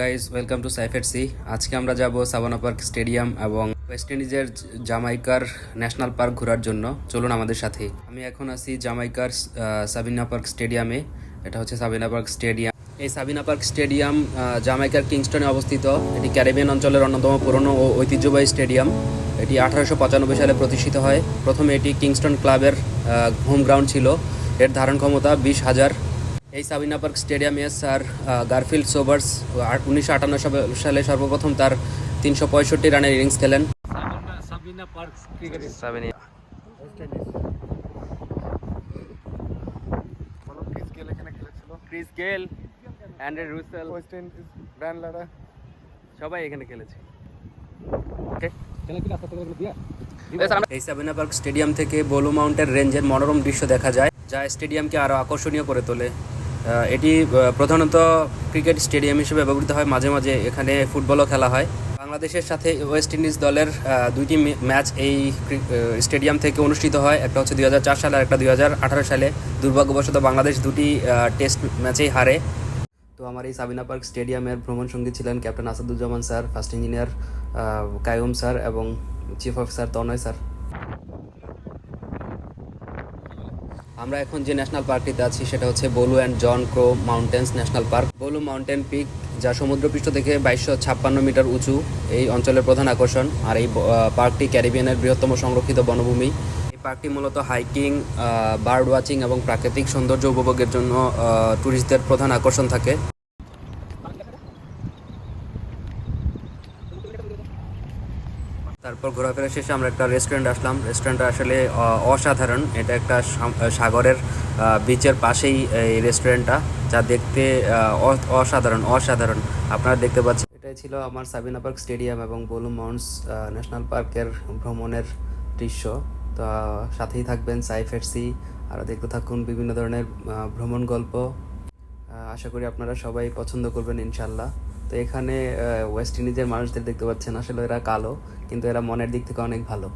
Guys, welcome to সাইফেট সি। আজকে আমরা যাব সাভানা পার্ক স্টেডিয়াম এবং ওয়েস্ট ইন্ডিজের জামাইকার ন্যাশনাল পার্ক ঘোরার জন্য। চলুন আমাদের সাথে। আমি এখন আছি জামাইকার সাবিনা পার্ক স্টেডিয়ামে। এটা হচ্ছে সাবিনা পার্ক স্টেডিয়াম। এই সাবিনা পার্ক স্টেডিয়াম জামাইকার কিংস্টনে অবস্থিত। এটি ক্যারিবিয়ান অঞ্চলের অন্যতম পুরনো ও ঐতিহ্যবাহী স্টেডিয়াম। এটি 1895 সালে প্রতিষ্ঠিত হয়। প্রথমে এটি কিংস্টন ক্লাবের হোম গ্রাউন্ড ছিল। এর ধারণ ক্ষমতা 20,000। এই সাবিনা পার্ক স্টেডিয়ামে স্যার গারফিল্ড সোবার্স 1958 সালে সর্বপ্রথম তার 365 রানের ইনিংস খেলেন। Sabina park cricket Chris Gayle, Andre Russel, West Indies, Brian Lara সবাই এখানে খেলেছে। এই সাবিনা পার্ক স্টেডিয়াম থেকে বোলু মাউন্টেন রেঞ্জের মনোরম দৃশ্য দেখা যায়, যা স্টেডিয়ামকে আরও আকর্ষণীয় করে তোলে। এটি প্রধানত ক্রিকেট স্টেডিয়াম হিসেবে ব্যবহৃত হয়। মাঝে মাঝে এখানে ফুটবলও খেলা হয়। বাংলাদেশের সাথে ওয়েস্ট ইন্ডিজ দলের দুইটি ম্যাচ এই স্টেডিয়াম থেকে অনুষ্ঠিত হয়। একটা হচ্ছে 2004 সালে আর একটা 2018 সালে। দুর্ভাগ্যবশত বাংলাদেশ দুটি টেস্ট ম্যাচেই হারে। তো আমার এই সাবিনা পার্ক স্টেডিয়ামের ভ্রমণ সঙ্গী ছিলেন captain Asaduzzaman sir, first engineer Kayum sir এবং চিফ অফিসার তনয় স্যার। আমরা এখন যে ন্যাশনাল পার্কটিতে আছি সেটা হচ্ছে Blue and John Crow Mountains National Park. Blue Mountain Peak, যা সমুদ্রপৃষ্ঠ থেকে 2256 মিটার উঁচু, এই অঞ্চলের প্রধান আকর্ষণ। আর এই পার্কটি ক্যারিবিয়ানের বৃহত্তম সংরক্ষিত বনভূমি। এই পার্কটি মূলত হাইকিং, বার্ড ওয়াচিং এবং প্রাকৃতিক সৌন্দর্য উপভোগের জন্য ট্যুরিস্টদের প্রধান আকর্ষণ থাকে। তারপর ঘোরাফেরা শেষে আমরা একটা রেস্টুরেন্ট আসলাম। রেস্টুরেন্টটা আসলে অসাধারণ। এটা একটা সাগরের বিচের পাশেই এই রেস্টুরেন্টটা, যা দেখতে অসাধারণ আপনারা দেখতে পাচ্ছেন। এটাই ছিল আমার সাবিনা পার্ক স্টেডিয়াম এবং বোলু মাউন্টস ন্যাশনাল পার্কের ভ্রমণের দৃশ্য। তো সাথেই থাকবেন সাইফেট সি, আর দেখতে থাকুন বিভিন্ন ধরনের ভ্রমণ গল্প। আশা করি আপনারা সবাই পছন্দ করবেন ইনশাল্লাহ। তো এখানে ওয়েস্ট ইন্ডিজের মানুষদের দেখতে পাচ্ছেন, আসলে এরা কালো কিন্তু এরা মনের দিক থেকে অনেক ভালো।